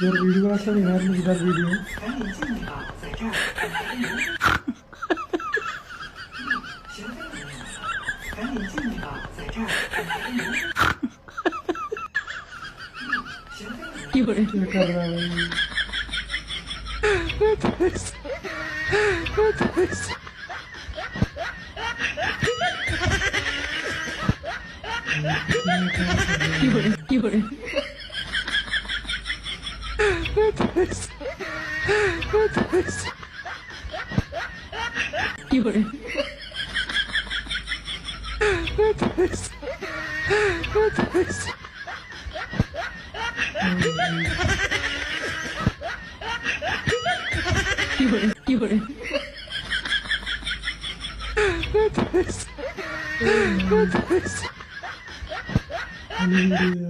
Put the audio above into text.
यार वीडियो अच्छा नहीं यार मजेदार वीडियो है। 赶紧进去吧，在这儿。行飞的样子，赶紧进去吧，在这儿。行飞的样子。有人 क्या कर रहा है भाई?有人 有人 有人 वीडियो